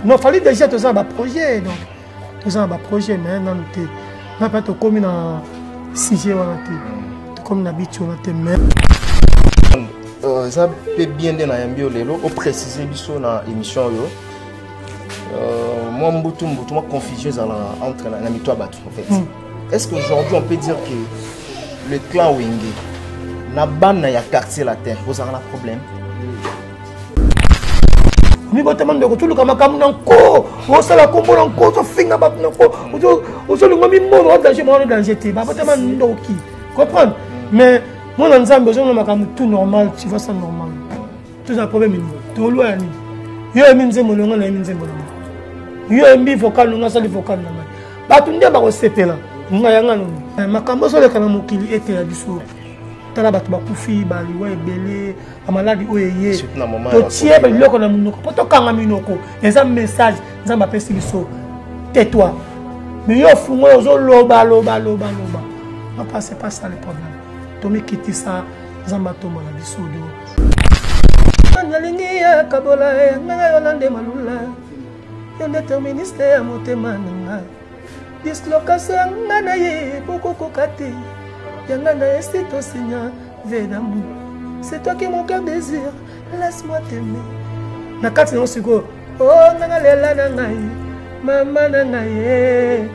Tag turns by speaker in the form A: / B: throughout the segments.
A: Non, fallait déjà tout ça un projet donc tout ça un projet mais non tu n'a pas tout comme dans sujet voilà tu comme d'habitude on te met
B: ça peut bien dans yambio lelo au préciser biso na émission yo moi mbutu moi confusion entre la mitwa batu en fait. Est-ce qu'aujourd'hui on peut dire que le clan Wenge na bana ya quartier latin vous avez un problème?
A: Mi botement de tout le kamakamu nanko o sala kombo nanko so finga bat nanko o so lungo mi mono danger te ba botement ndoki comprendre mais moi dans nzambe zo na makamu tout normal tu vois ça normal tout ça problème to lo ya ni yo mi nzembo longa na mi nzembo longa yo mi vocal longa sali vocal na mai ba tunde ba ko sepela nga yanga no makambo so le kana mokili ete ya biso tala bato bakufi baliwa ebele amaladi oyeye to tie biloko na minoko po tokanga minoko eza message nzambe apesi biso tais-toi mais yo fungo ozoloba loba non pas c'est pas ça le problème tomi kiti ça nzambe atombola biso do nalingi ya kabola nga yolande malula yo déterministe ya motema nanga dislocation nga na ye poko kati c'est toi qui mon cœur désire, laisse-moi t'aimer. Nakati no siko, oh nangalela nangai, mama nangai.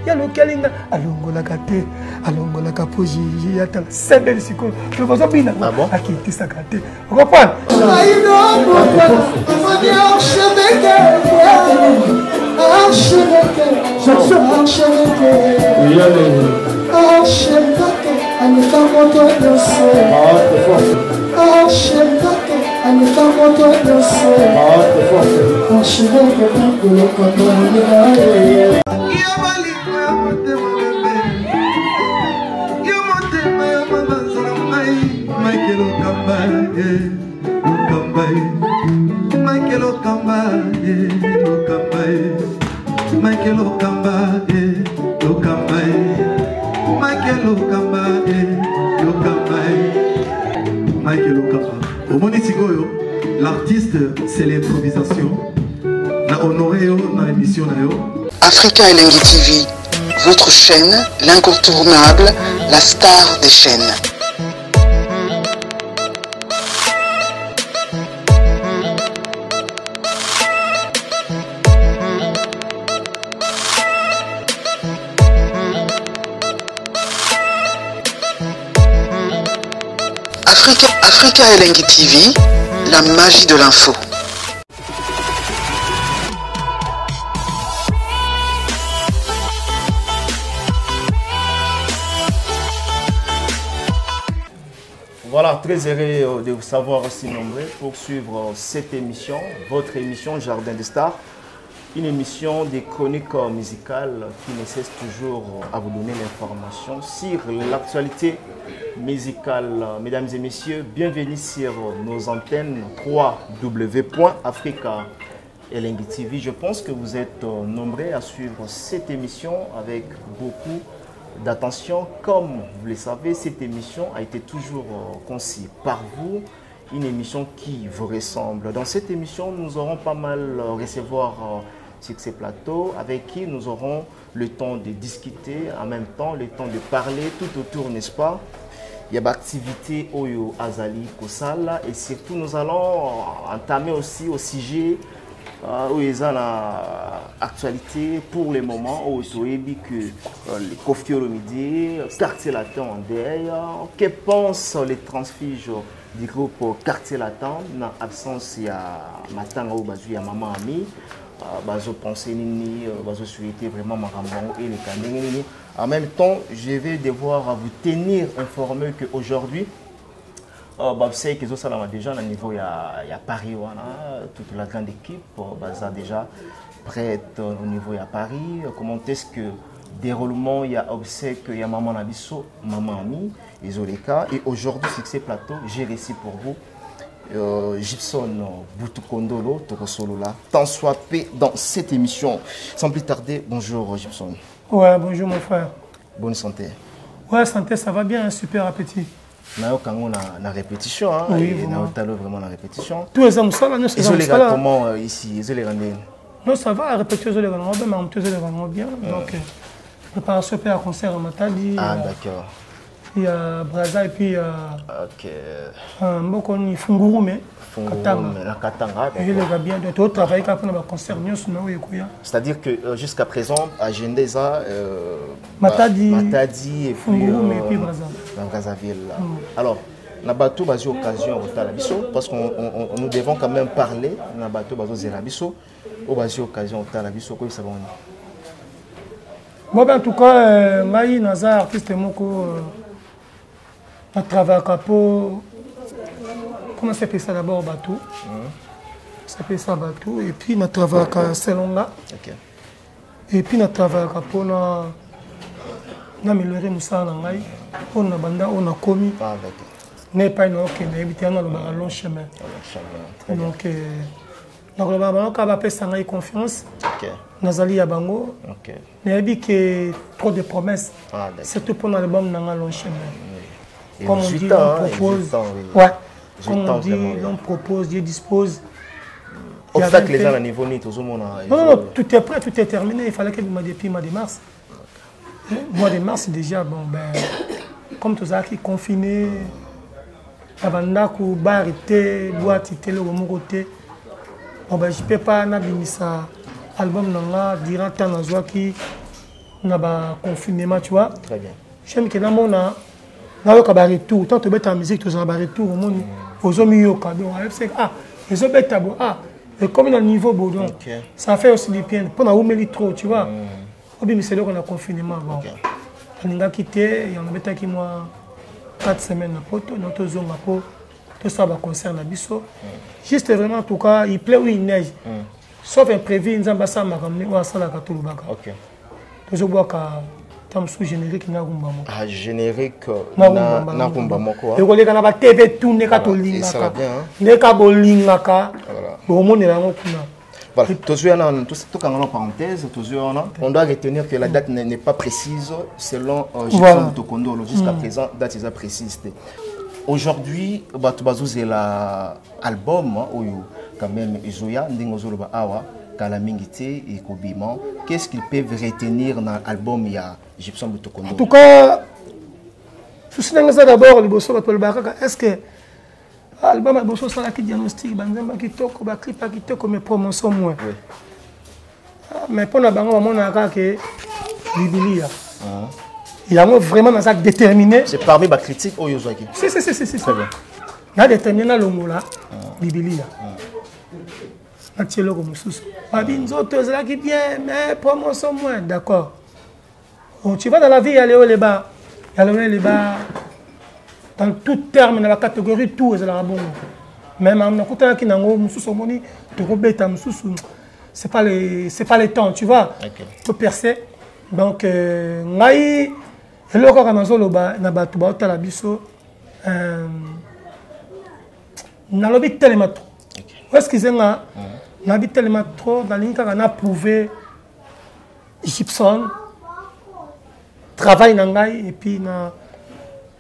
A: Ya lukelinga alongola kate, alongola kapoji yata sebe siko. Je veux bien
B: ah bon?
A: Akiti sakate. Vous comprenez?
C: L'artiste, c'est l'improvisation. La honoré dans l'émission.
D: Africa Elengi TV, votre chaîne, l'incontournable, la star des chaînes. Africa Elengi TV, la magie de l'info.
B: Voilà, très heureux de vous savoir aussi nombreux pour suivre cette émission, votre émission Jardin des Stars. Une émission des chroniques musicales qui ne cesse toujours à vous donner l'information sur l'actualité musicale. Mesdames et messieurs, bienvenue sur nos antennes www.africa Elengi TV. Je pense que vous êtes nombreux à suivre cette émission avec beaucoup d'attention. Comme vous le savez, cette émission a été toujours conçue par vous. Une émission qui vous ressemble. Dans cette émission, nous aurons pas mal recevoir sur ces plateaux avec qui nous aurons le temps de discuter, en même temps le temps de parler tout autour, n'est-ce pas? Il y a l'activité Oyo Azali Kosala et surtout nous allons entamer aussi au sujet où il y a l'actualité pour le moment où il y a que les Kofi Olomide, Quartier Latin en derrière, que pensent les transfuges du groupe Quartier Latin dans l'absence il y a Matanga ou Bazou, il y a Maman Ami. Bazo penser nini, bazo souhaiter vraiment Marambango et les Kanengeni. En même temps, je vais devoir vous tenir informé qu'aujourd'hui, vous savez que ça déjà au niveau il y a Paris, toute la grande équipe, baza déjà prête au niveau il y a Paris. Comment est-ce que déroulement il y a obsèque, il y a Maman Nabiso, Maman Ami, Isoleka. Et aujourd'hui sur ces plateaux, j'ai réussi pour vous. Gibson Boutoukondolo, Tokosolola, tant soit paix dans cette émission. Sans plus tarder, bonjour Gibson.
A: Ouais, bonjour mon frère.
B: Bonne santé.
A: Ouais, santé, ça va bien, super appétit.
B: Nous avons la répétition, hein,
A: oui,
B: et nous avons vraiment la répétition.
A: Tous les hommes, ça, là, nous sommes
B: comment ici, ils les rendent.
A: Non, ça va, répéter les bien, mais on te bien. Donc, préparation pour un concert à Matadi.
B: Ah, d'accord.
A: Il y a Braza et puis
B: ok.
A: Mbokoni Fungurume.
B: La Katanga.
A: Et il est bien. Donc, tu travailles quand on a un concert.
B: C'est-à-dire que jusqu'à présent, à Gendeza,
A: Matadi
B: et
A: Fungurume et puis Braza.
B: Dans Brazzaville. Alors, Nabato a eu l'occasion de faire parce que nous devons quand même parler. Nabato a eu l'occasion de faire la
A: Bon, en tout cas, Maï Naza, artiste Moko, a travaillé à Capo. Comment s'appelle ça d'abord, bateau? Ça s'appelle ça bateau. Et puis, on a travaillé à Selonga. Et puis, on a travaillé à Capo. On a amélioré Moussa Nangaï. On a banda, on a commis.
B: Ah, d'accord.
A: N'est pas une autre, mais habité dans le long chemin. Donc, on a fait confiance. Nazali Yabango. Mais il y a trop de promesses. Surtout pour l'album dans le long chemin. Comme on dit, on propose. Ouais. Comme on dit, on propose, Dieu dispose.
B: Au fait, les gens à niveau ni tout le monde.
A: Non, tout est prêt, tout est terminé. Il fallait que depuis le mois de mars. Le mois de mars, déjà, bon, ben, comme tout ça qui est confiné, avant d'aller bar, boîte, télé, au mon côté, bon, ben, je ne peux pas n'abîmer album durant le temps qui n'a pas confinement, tu vois.
B: Très bien.
A: J'aime que dans mon an, dans le retour, tant que tu as musique, tu as un retour au monde, aux hommes, les hommes, et comme il y a un niveau, ça fait aussi des pieds. Pour nous trop, tu vois. C'est là qu'on a confinement. On a quitté, il y en a qui moi 4 semaines à poto, notre zone à poto, tout ça va concerner la biso. Juste vraiment, en tout cas, il pleut ou il neige. Sauf imprévu, nous avons ça, nous avons ça,
B: ok.
A: Nous avons un générique.
B: Ah, générique.
A: Et on a TV tout, ne kato lingaka. Ne kabo lingaka.
B: Voilà, tout parenthèse, on doit retenir que la date n'est pas précise selon Gibson Mutokondo. Jusqu'à présent, la date est précise. Aujourd'hui, c'est l'album, quand même, Izoya, Ndingozoloba Awa, Kalamingité et Kobiman. Qu'est-ce qu'ils peuvent retenir dans l'album Gibson Mutokondo?
A: En tout cas, je suis d'abord, est-ce que l'album a besoin de diagnostic, de clip, comme promotion moins. Mais pour la banque, on a que Bibilia. Il y a vraiment un déterminé.
B: C'est parmi les critiques au Yozaki.
A: Si. Très bien. Il y a déterminé le mot là, Bibilia. Nathielo comme sous. Babinzo, tu es qui bien, mais promotion moins. D'accord. Tu vas dans la vie, il y a les bas. Il y a les bas. Dans tout terme, dans la catégorie, tout est là. Même en écoutant qui n'a pas c'est pas les temps, tu vois. Il faut percer. Donc, ngai le ko kana zo loba na batu ba otala biso na lobi tellement trop. Est-ce que c'est na bi tellement trop dans l'inka kana prouver Gibson travail na ngai et puis na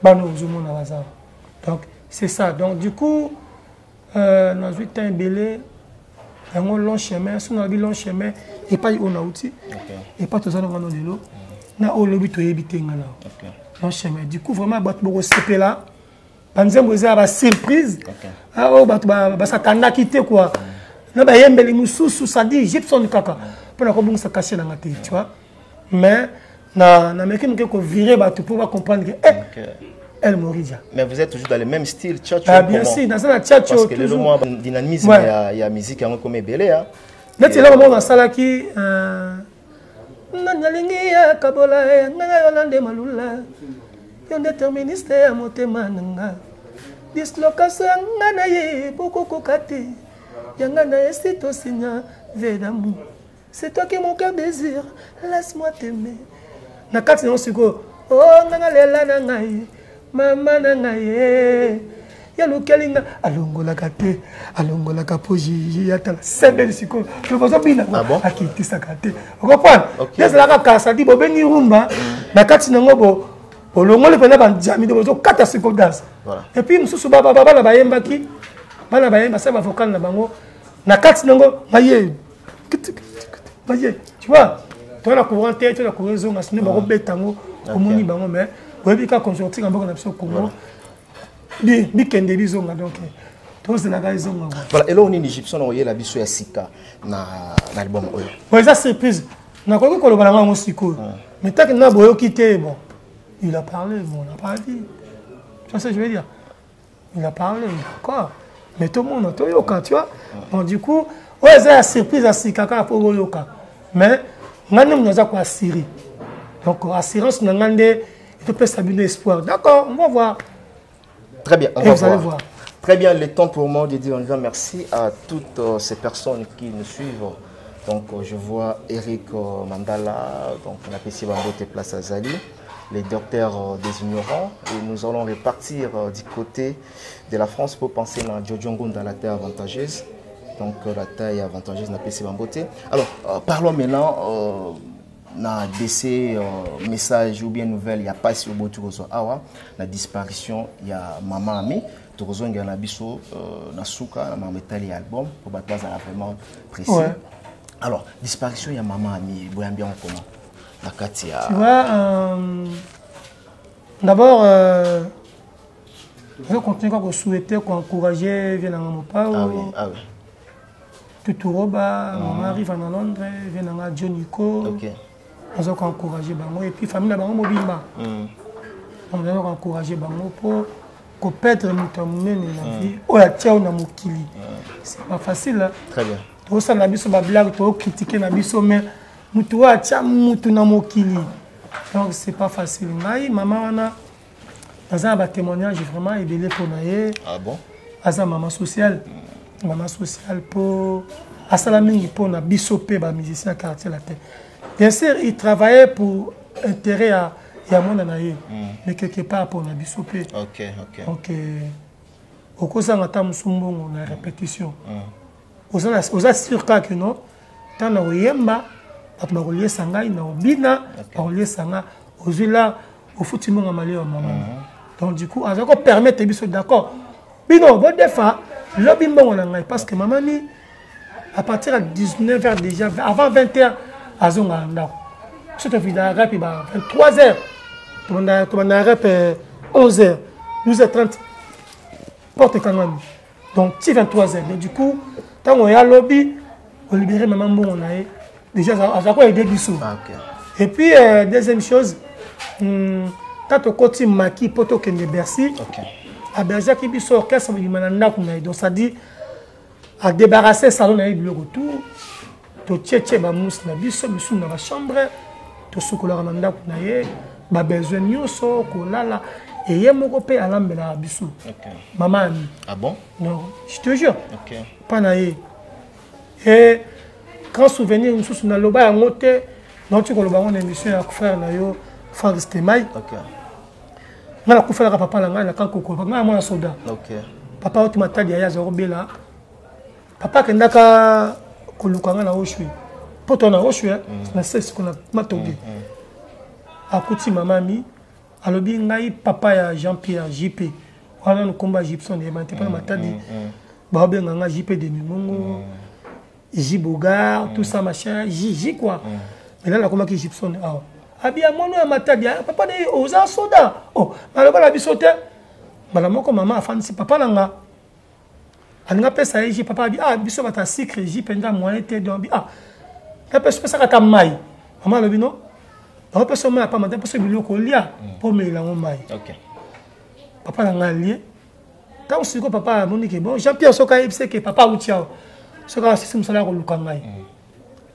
A: bano zumo na bazar. Donc c'est ça. Donc du coup dans 8 ans belé un long chemin, sur un long chemin et pas on a outil et pas tout ça dans le vélo. Na o lobi to yebite ngala. Non chemin. Du coup vraiment bat boko CP là. Banzembo za ba surprise. Ah o bat ba satana quitter quoi. Na ba yembeli mususu ça dit Gibson kaka. Pour na ko bunga cacher dans ngati, tu vois. Mais na meki ko virer ba pour pas comprendre que elle Morija.
B: Mais vous êtes toujours dans le même style tchatcho.
A: Ah bien sûr, dans un tchatcho
B: parce que le moment dynamisme il y a musique comme belé hein.
A: Là c'est là moment dans sala qui Nangalingi ya kabola nganga yolande malula yo déterministe ya motema nanga dislocation ngana ye boko kokate yanga na esito sinya vedamu c'est toi qui mon cœur désire laisse-moi t'aimer na kati no siko oh nganga lela na ngai mama na ngai ya lukelinga alongola kate alongola kapoji ya tala sembeli siko to bozo bina akitisa kate comprendre des la ka ça dit bobeni rumba na kati nango bo olongole pena ba jami de bozo kata siko gas et puis mususu baba na bayemba ki bana bayemba sa vocal na bango na kati nango maye Vas-y, tu vois, toi la courant tête, tu la courant zone, sinon bah robé tango, comme on y bango mais, ouais puis quand consortir en bas on a besoin comment, bi kende bi zone donc, toi c'est la raison.
B: Voilà, et là on est en Égypte, on a la biso ya sika na l'album oyo.
A: Ouais ça surprise, na quoi que le balama aussi cool, mais tant que na boyo quitté bon, il a parlé, bon on a pas dit, tu vois ce que je veux dire, il a parlé, d'accord, mais tout le monde a tout yoka, tu vois, bon du coup. Ouais, c'est la surprise à Sikaka pour Yoka. Mais, nous avons quoi Syrie. Donc, assurance, nous avons il peut stabiliser l'espoir. D'accord, on va voir.
B: Très bien, on
A: Et
B: va
A: vous allez voir.
B: Très bien, le temps pour moi de dire un grand merci à toutes ces personnes qui nous suivent. Donc, je vois Eric Mandala, donc on appelle Sibambote Place Azali, les docteurs des ignorants. Et nous allons repartir du côté de la France pour penser à Djodjongon dans la terre avantageuse. Donc la taille avantageuse n'a pas si beauté. Alors parlons maintenant na DC message ou bien nouvelle il y a pas si au bout awa la disparition il y a maman ami tozo ngana biso na suka na mametali album pour battre vraiment précis. Ouais. Alors disparition il y a maman ami boyambia comment la katia.
A: Tu vois d'abord je continue à souhaiter qu'encourager viens mon papa.
B: Ah oui, ah oui.
A: Tuturoba, maman arrive à Londres, vient à Nico.
B: Ok.
A: On a encouragé Bango et puis famille là Bango mobimba. On a encouragé Bango pour perdre notre la vie. Oh la tia on a mokili. C'est pas facile.
B: Très bien.
A: Tout ça na biso ba blague, tout critiquer na biso mais mutu wa tia mutu na mokili. Donc c'est pas facile. Ngai maman wana dans un témoignage vraiment ébélé pour naie.
B: Ah bon?
A: Asa maman sociale. Maman sociale pour Asalamingi pour na bisopé ba musicien quartier la terre. Bien sûr, il travaillait pour intérêt à mon anaye, mais quelque part pour na bisopé.
B: OK, OK.
A: Donc au cause de ta musumbo on a répétition. Aux sûr que non, tant na oyemba, papa relier sangai na obina, relier sanga ozila au futimo ngamali wa maman. Donc du coup, azako permettre biso d'accord. Bino bon defa lobby bon parce que maman ni à partir de 19h déjà avant 20h à zonga ndako. Cette vidéo rap 23h. Tout le monde rap 11h, 12h30. Porte quand même. Donc si 23h. Mais du coup, tant on y a lobby, on libère maman bon on a déjà à quoi aider biso. Et puis deuxième chose, quand on continue maki poto que ne Bercy. À Berger qui biso orchestre du mananda kuna donc ça dit à débarrasser salon na le retour to tchétché ba mousse na biso biso na chambre to sokola mananda kuna ye ba besoin nyoso ko lala et ye moko pe alambela biso. Maman.
B: Ah bon?
A: Non, je te jure.
B: OK.
A: Pas na ye. Et quand souvenir nous sous na loba ya ngote non tu ko loba on émission ya frère na yo Franck Stemay.
B: OK.
A: Je suis papa je suis soldat. Papa est un papa qui a papa Jean-Pierre JP. Combat Gibson JP de Mimongo, Jibogar, tout ça machin, J quoi. Mais là, la Gibson. Abia mono ya matadi papa ne oza soda oh maloba la bisote malamoko mama afanisi papa nanga alinga pesa yeji papa bi biso bata secret ji penda moyen te donc bi la pesa kata mai mama lobi no on pesa mai pa mata pesa biloko lia po me la mai.
B: OK.
A: Papa nanga lié tant siko papa monique bon Jean-Pierre soka ipse que papa utia soka sisi musala ko lukangai.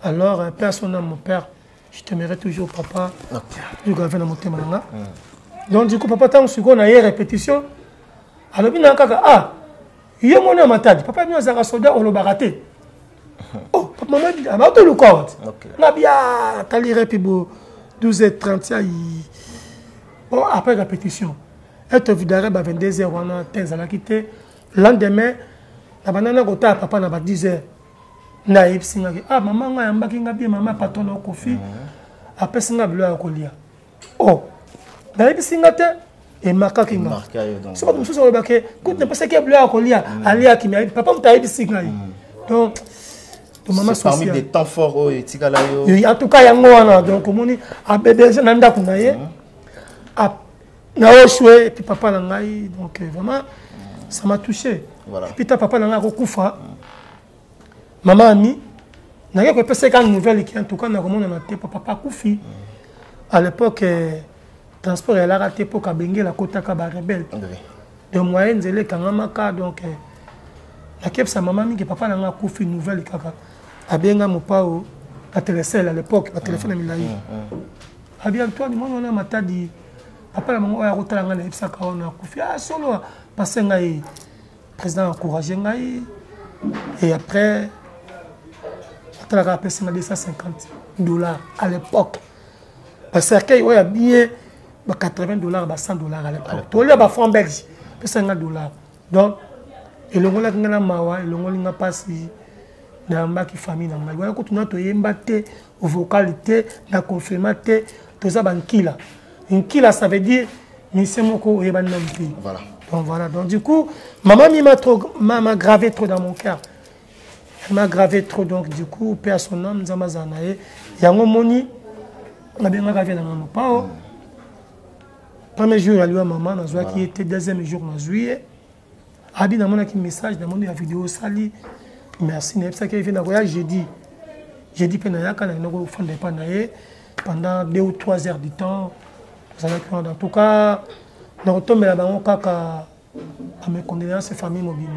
A: Alors personne mon père je t'aimerai toujours, papa. Je vais mon thème. Donc, du coup, papa, tant que on a eu répétition, alors, il y a il y a mon amatade. Papa, il y a un soldat, on l'a raté. Oh, papa, maman, il y a un autre compte. Il y a un 12h30. Bon, après répétition, elle te videra à 22h, on a 15 à la quitter. Le lendemain, la banane à papa, n'a pas 10h. Naïf singa maman nga yambaki nga bien maman patron au kofi après singa bilo ya kolia oh naïf singa te et marka kinga c'est pas comme ça on bake quand ne pas que bilo ya kolia alia ki papa mtaïf singa donc
B: C'est parmi des temps forts et
A: en tout cas yango donc moni a bébé nanda kunaye a na oshwe et puis papa na ngai donc vraiment ça m'a touché.
B: Voilà.
A: Et puis ta papa na ngai kokufa maman ami na yako pesa quand nouvelle qui en tout cas na komona na te papa kufi à l'époque transport elle a raté pour kabenge la kota ka ba rebelle de moyenne zele kangamaka donc la kepsa maman mi que papa na ngai kufi nouvelle kaka abenga mopao à télécell à l'époque à téléphone milai abia toi ni mona matadi papa la mango ya kotala ngana epsa ka ona kufi solo passer ngai président encouragé ngai et après atala ka pesa $250 à l'époque parce que il y a bien $80 $100 à l'époque to le ba franc belge pesa $50 donc et le ngola ngana mawa et le ngola pasi na mbaki famille na ngai wala ko tuna to yemba te vocalité na confirmate to za bankila inkila ça veut dire mission moko yeba nampi
B: voilà
A: donc voilà donc du coup maman m'a gravé trop dans mon cœur, elle m'a gravé trop donc du coup paix à son nom nzamazana e yango moni na bien gravé dans mon pao premier jour à lui maman na zoa qui était deuxième jour na juillet abi na mona ki message na mona ya vidéo sali. Merci. C'est qu'il vient d'avoir jeudi pendant pendant 2 ou 3 heures du temps. En tout cas, nous retombons là-bas à mes condoléances famille mobile.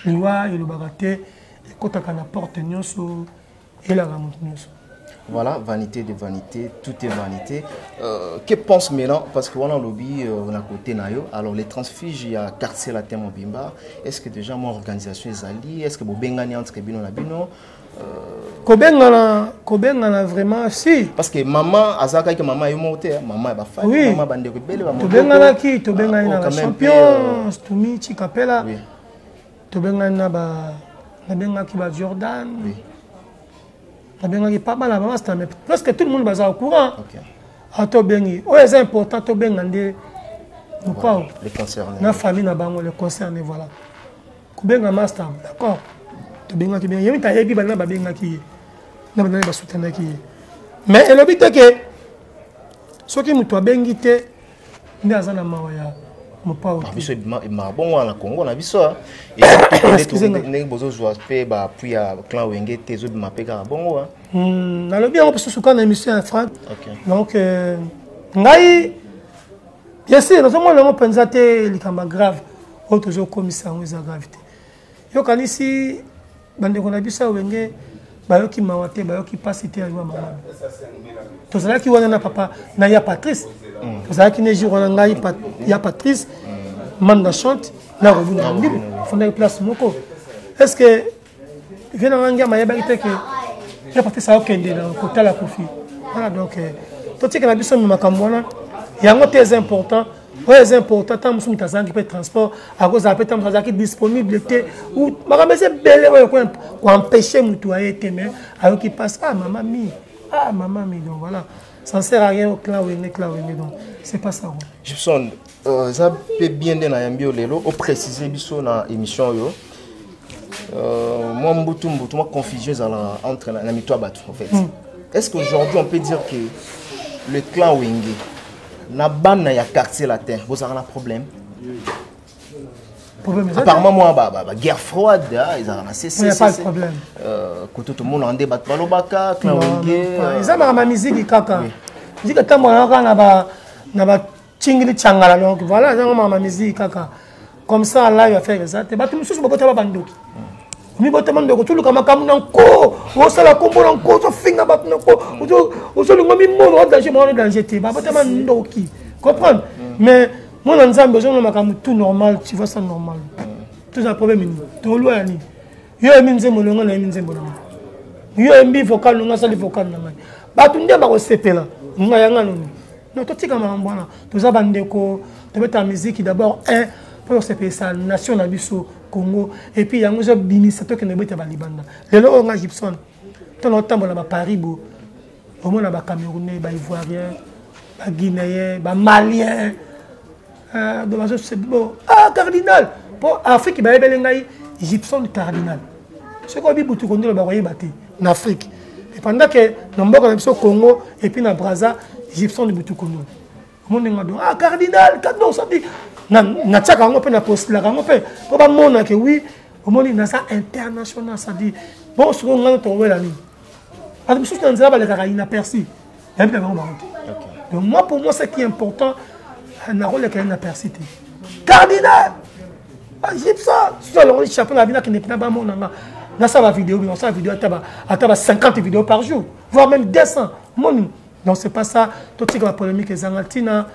A: Liwa et le bagaté et quand on apporte nous et la ramonte nous.
B: Voilà, vanité de vanité, tout est vanité. Que pense maintenant, parce qu'on a un lobby, on a côté Nayo, alors les transfuges, il y a quartier la thème Bimba, est-ce que déjà mon organisation est alliée, est-ce que vous bengani entre Bino et Bino
A: Kobengana vraiment si.
B: Parce que maman, Azaka, que maman est montée, maman est bafale,
A: oui.
B: Maman bande rebelle, maman.
A: Tobengana qui, tobengana la champion, Stumi Chikapela, tobengana na qui va Jordan.
B: Oui.
A: Pas mal avant, mais presque tout le monde est au courant. À Tobengi, c'est important, Tobengi,
B: les concernés.
A: La famille n'a pas les concernés, voilà. Kubenga master, d'accord. Tobenga qui bien, il y a une taille qui va n'a pas bien qui, n'a pas soutenir qui. Mais le but est que ceux qui m'ont bengi te, n'a pas mawaya.
B: Biso bon na Congo na biso et les bozo joie pe ba puis à clan wenge tezo bi mapeka bongo
A: na le bien on peut se souka na émission en France donc ngai bien sûr nous sommes le pensa te likamba grave autre zo commissaire za gravité yo kanisi bande ko na biso wenge bayo ki mawate bayo ki pasité ya mama to zala ki wana na papa na ya Patrice to zala ki ne jour na ngai ya Patrice manda chante na robuna libre fondé place moko est-ce que vient nganga ma yaba que ya Patrice ça okende na côté la kofi voilà donc to tika na biso mi makambona yango très important. C'est important tant que nous avons transport à cause de tant que disponibilité ou pour empêcher mutuaye mais alors qui passe maman mi donc voilà ça ne sert à rien au clan donc c'est pas ça.
B: Gibson ça peut bien dans yambio lelo au préciser biso na émission yo moi mbutu moi confusion entre na mitwa batu en fait. Est-ce qu'aujourd'hui on peut dire que le clan Wenge na bana ya quartier latin vous avez un problème apparemment moi guerre froide ils ont cessé
A: il n'y a pas de problème
B: quand tout le monde en débat balobaka clan Wenge
A: ils ont ma musique kaka musique tambo na ba chingili changala donc voilà ils ont ma musique kaka comme ça là il va faire ça te batu mususu bokota bandoki mi botama ndoko tuluka makamu na nko osala kombo na nko so finga bat na nko ozo lingo mi mono wa danger te ba botama ndoki comprendre mais mon nzambe ozo makamu tout normal tu vois ça normal tout un problème ni to lo yani yo mi nzembo longa na mi nzembo na yo mbi vocal longa sali vocal na mai batu nde ba ko sepela nga yanga noni no to tika mambo na to za bandeko to beta musique d'abord pour se payer sa nation na biso Congo et puis yango zo binisato ke nebeta ba libanda lelo on a Gibson to no tambo na ba Paris bo au moins na ba Camerounais ba Ivoirien ba Guinéen ba Malien de la c'est bon cardinal pour Afrique ba ebelengai Gibson cardinal Ce qu'on dit Boutou Kondo, en Afrique. Et pendant que nous sommes au Congo et puis dans Brazza, Gibson de Boutou Kondo. Ah, cardinal, non, ça dit. Na tchaka on peut na poste la on peut pour pas mona que oui au monde na ça international ça dit bon ce qu'on a trouvé la ligne parce que je ne sais pas les inaperçus donc moi pour moi ce qui est important na rôle que inaperçu cardinal Gibson sur le chapeau la vie qui n'est pas bon na ça va vidéo mais on ça vidéo à 50 vidéos par jour voire même 200 mon donc c'est pas ça tout ce qui va polémique et Zangatina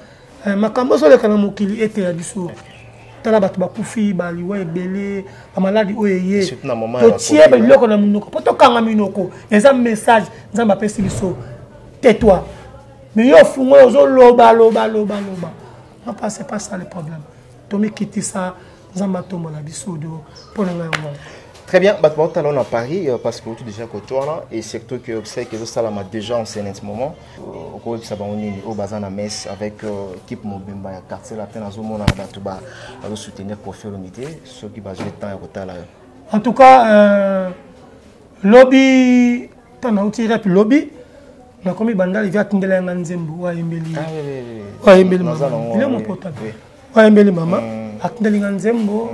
A: makambo so le kana mokili ete ya biso tala bato bakufi baliwa ebele bamaladi oyo eye totie biloko na minoko po tokanga minoko eza message nzambe apesi biso tais-toi mais yo fungo ozoloba loba c'est pas ça le problème tomikiti ça nzambe atombola biso do mpona ngai yango.
B: Très bien, on a Paris parce que tu déjà côté là et surtout que c'est que ça là déjà en scène en ce moment au ça va au bazar à Metz avec équipe Mobimba ya quartier latin à Zomona bato ba soutenir pour faire l'unité ceux qui va jouer temps et retard là.
A: En tout cas lobby tana uti rap lobby na komi bandali via tindela nganzembo wa embeli wa embeli mama il est mon portable wa embeli mama atindeli nganzembo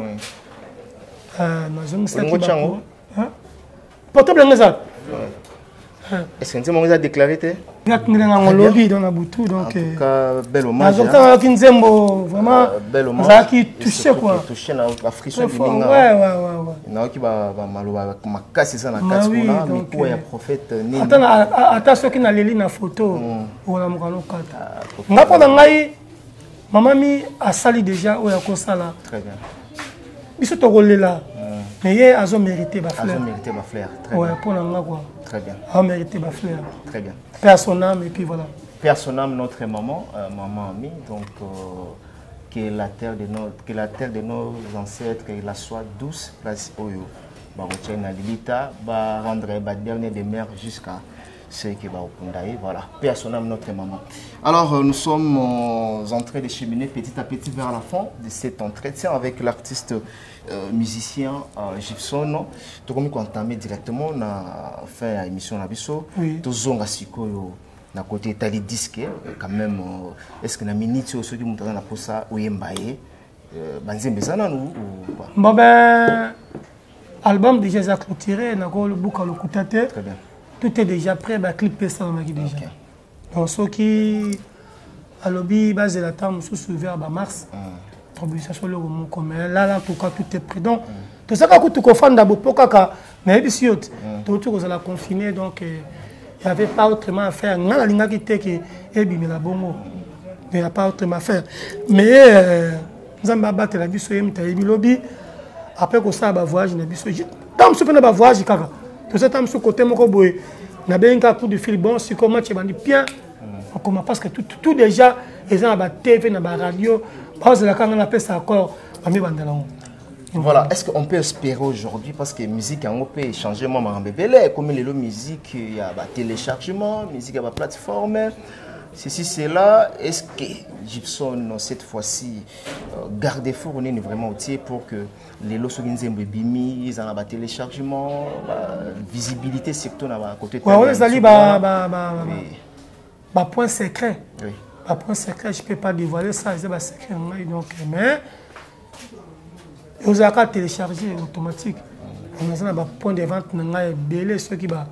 A: portable
B: est-ce que tu m'as déclaré
A: lobby dans la boutou donc
B: bel hommage
A: vraiment
B: bel hommage
A: ça qui touché quoi
B: touché na frisson
A: ouais
B: na qui va maloba makasi ça na kasuna mais quoi ya prophète ni
A: attends ce qui na leli na photo wala mokano kata ngako na ngai maman mi a sali déjà o ya ko sala
B: très bien
A: biso to là mais il a mérité ma fleur.
B: Très
A: ouais,
B: bien.
A: Pour l'anglais quoi.
B: Très bien.
A: A mérité ma fleur.
B: Très bien.
A: Père son âme et puis voilà.
B: Père son âme notre maman, maman amie donc que la terre de nos ancêtres que la soit douce place oyo. Ba retienne Lilita, ba rendre ba dernier des mères jusqu'à ce qui va au Pundaï. Voilà. Père son âme notre maman. Alors nous sommes en train de cheminer petit à petit vers la fin de cet entretien avec l'artiste musicien Gibson. Tu comme entamé directement na fin émission na biso. Tu zonga sikoyo na côté tali disque quand même est-ce que na minute au ceux qui montent na posa oyembaye banzembe zana ou quoi.
A: Bon ben album déjà clôturé na ko le bouka le kutate.
B: Très bien.
A: Tout est déjà prêt ba clipper ça na déjà. Donc ceux qui à lobby base de la temps sous vers mars. Sur le moment comme là en tout cas tout est prêt donc tout ça quand tu confond d'abord pour kaka mais ici tout vous allez confiner donc il y avait pas autrement à faire na la linga qui était que ebimi la bongo il y a pas autrement à faire mais nzamba battre la biso yem tayi lobby après que ça ba voyage na biso tam su pena ba voyage kaka tout ça tam su côté moko boy na benga coup de fil bon si comment tu bandi bien on commence parce que tout déjà ils ont ba TV na ba radio.
B: Voilà, est-ce qu'on peut espérer aujourd'hui, parce que la musique on peut changer, comme les musique, il y a téléchargement, musique, il y a plateforme, ceci, cela, est-ce que Gibson, cette fois-ci, garde fort, on est vraiment outil pour que les lots soient bimi, ils ont téléchargement, visibilité, secteur à côté de
A: point secret. Oui. Après secret, je ne peux pas dévoiler ça, c'est un secret. Donc, mais vous avez télécharger automatique. On a un point de vente, ceux qui va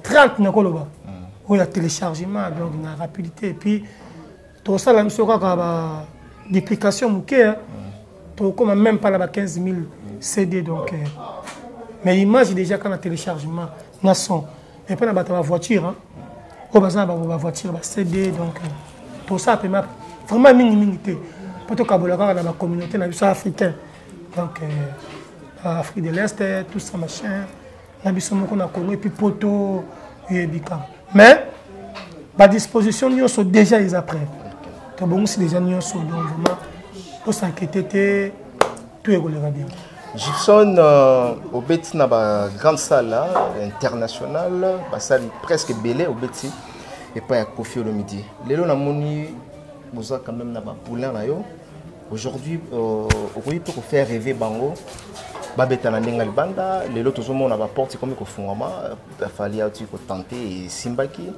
A: 30 où il y a téléchargement, donc il y a rapidité. Et puis, tout ça, il y a des duplications, même pas 15 000 CD. Donc, mais l'image déjà quand on a téléchargement, on a son. Et puis, on a la voiture. Au bazar la voiture va CD donc tout ça peut vraiment minimité pour tout kabola dans la communauté africaine donc Afrique de l'Est tout ça machin na biso moko na Congo et puis poto yebika mais à disposition nous sont déjà les après to bon si déjà nous sont donc vraiment pour s'inquiéter tout est bien.
B: Gibson au beti na ba grande salle internationale ba salle presque belé au beti et pas à Kofi Olomidi. Lelo na moni boza quand même na ba poulain na yo. Aujourd'hui oui pour faire rêver bango babeta na ndenga libanda lelo tozomona ba porte comme ko fungama fali auti ko tenter et Simbaki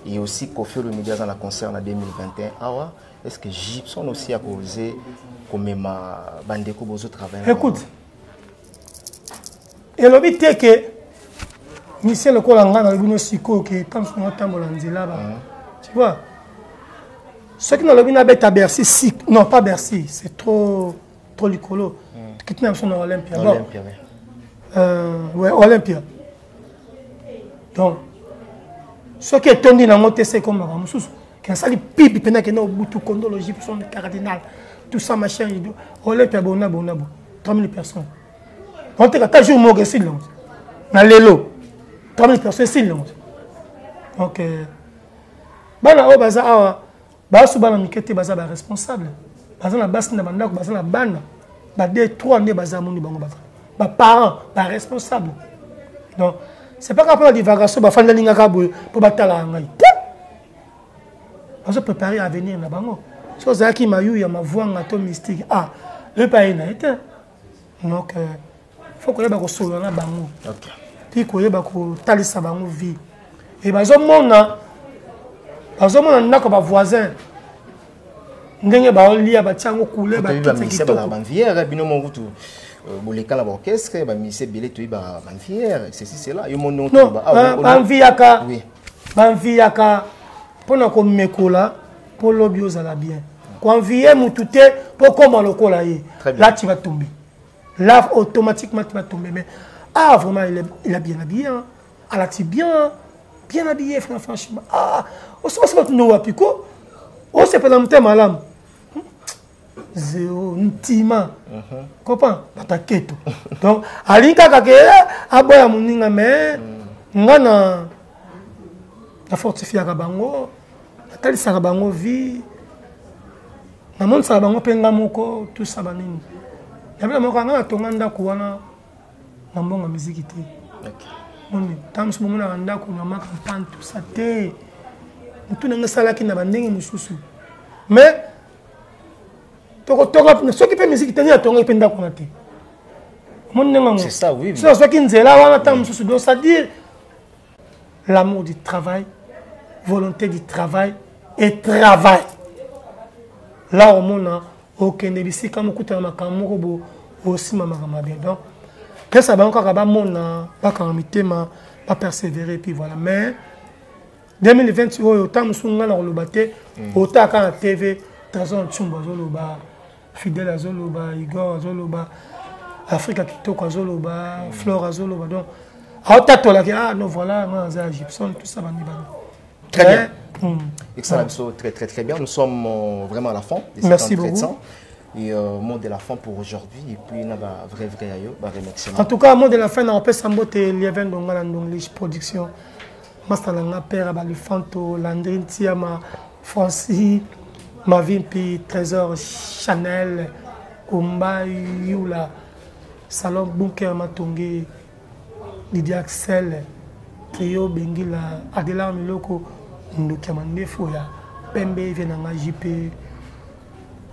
B: et aussi Kofi Olomide dans la concert en 2021 awa est-ce que Gibson aussi a causé comme ma bandeko bozo travail
A: écoute et le but est que Michel le kolanga na bino siko que quand on tambola nzela ba tu vois ceux qui n'ont le bien à Bercy si non pas Bercy c'est trop licolo qui tenait son Olympia ouais Olympia donc ce qui est tourné dans mon TC comme Ramoussous qui a sali pipi pendant que nous boutou condologie pour son cardinal tout ça machin Olympia bona 3000 personnes on te quatre jours mo gesi long na lelo 3000 personnes si long donc bana o baza awa basu bana mikete baza ba responsable baza na basi na bandako baza na bana ba 2-3 ne baza moni bango ba parents ba responsable donc c'est pas qu'après la divagation ba fanda linga ka boy pour batala ngai on se préparer à venir na bango so za ki mayu ya mavua ngato mystique le pays na été donc faut que ba ko solo na bango
B: OK
A: puis ko yeba ko talisa bango vie et bazo mona ndako ba voisin ndenge ba olia ba tiango couler ba kitse
B: ba banvière bino mongutu boleka la orchestre ba mise belé to ba banvière ceci c'est là yo mono to ba
A: banviaka oui banviaka pona ko mekola pour lobio za la bien ko envier mututé pour comment le kola yi là tu vas tomber là automatiquement tu vas tomber mais vraiment il a bien habillé hein elle a bien habillé franchement on se passe nous apiko on se peut l'amener malam zéro ntima comprends bataketo donc alinka kake aboya muninga mais ngana na fortifier ka bango atalisa ka bango vie na monsa bango penga moko tout ça banini yabela moko ngana tonganda kuwana na mbonga musique te on tams momona ndako na makampane tout ça te tout na salaki na bandenge mususu mais ce qui fait musique tenir à ton épenda qu'on a été.
B: C'est ça, oui.
A: C'est ce qui nous est là, on attend, c'est-à-dire l'amour du travail, volonté du travail et travail. Là, au monde, aucun des ici, comme on écoute un camouro, aussi ma bien. Donc, qu'est-ce que ça va encore à mon pas calamité, pas persévérer, puis voilà. Mais 2020, autant nous sommes dans le bâté, autant quand la TV, Trésor Tchumba, Fidèle Azoloba, Igor Azoloba, Africa Kitoko Azoloba, Flore Azoloba. Donc, non, voilà, Gibson, tout ça.
B: Très bien. Excellent, très bien. Nous sommes vraiment à la fin de
A: Merci beaucoup.
B: Et mot de la fin pour aujourd'hui. Et puis, il y a vrai remerciement.
A: En tout cas, mot de la fin, on peut s'emboter l'Yeven Dongalandonglish Production. Mastalanga Père, Abalifanto, Landrine Tiama, Francis. Ma vie, Trésor Chanel, Omba Yula, Salon Bunker Matongé, Didier Axel, Trio Bengila, Adela Miloko, Ndokamande Foya, Pembe Venanga JP,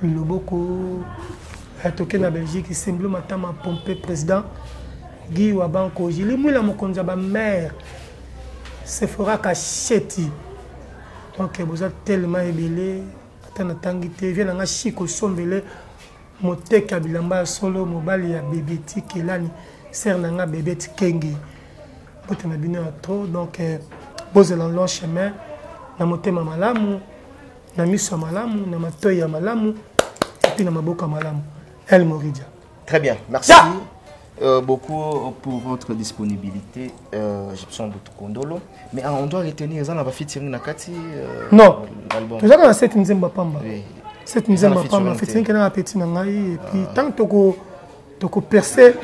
A: Loboko, Toké na Belgique, Semblo Matama Pompé Président, Guy Wabanko, Jili Moula Mokonjaba Mère, Sephora Kacheti. Donc vous êtes tellement ébélé. Tangité vient na chiko sombele moteka bilamba solo mobali ya bebeti kelani ser nanga bebeti kenge botana bino trop donc bozela long chemin na motema malamu na miso malamu na matoya malamu et puis na maboka malamu El Moridia.
B: Très bien, merci beaucoup pour votre disponibilité, Gibson Kondolo. Mais on doit retenir ça, on va featuring Nakati.
A: Non, tout ça dans cette Nzemba Pamba. Cette Nzemba Pamba, featuring qui est un petit nangai. Et puis tant que tu percer,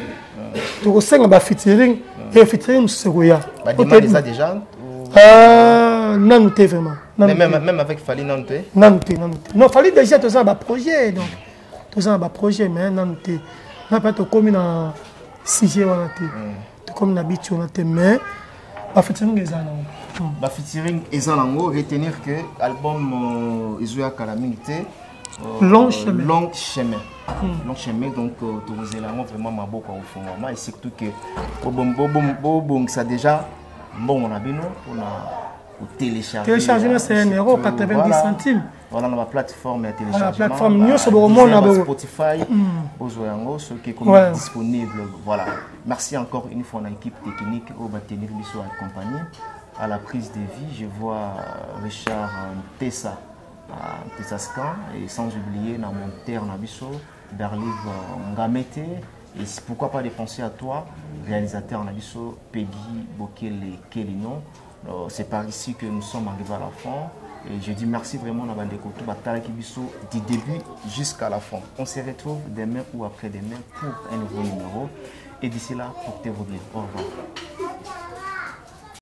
A: tu sais que featuring et featuring c'est quoi?
B: Tu demandes ça déjà?
A: Non, nous t'es vraiment.
B: Même avec Fali, non t'es?
A: Non, non, Fali déjà tout ça un projet donc tout ça un projet mais non t'es. On n'a pas tout comme dans sujet on a été comme d'habitude on a été mais ba featuring ezalango
B: retenir que album Izuya Kalamite
A: long chemin.
B: Long chemin. Long chemin, donc vous allez vraiment ma boca au fond. Et surtout que ça déjà, bon, on a bien, on a téléchargé.
A: Télécharger, c'est 1,90 €.
B: Voilà, on a la plateforme téléchargement.
A: La plateforme,
B: Spotify, ceux qui sont disponibles. Voilà. Merci encore une fois à l'équipe technique au Batenir Bisso accompagné. À la prise de vie, je vois Richard Tessa Scan et sans oublier dans mon terre Nabiso, Berliv Ngamete et pourquoi pas de penser à toi, réalisateur Nabiso, Peggy Bokele Kelino. C'est par ici que nous sommes arrivés à la fin et je dis merci vraiment à Bandeko Kibiso du début jusqu'à la fin. On se retrouve demain ou après-demain pour un nouveau numéro et d'ici là, portez-vous bien. Au revoir.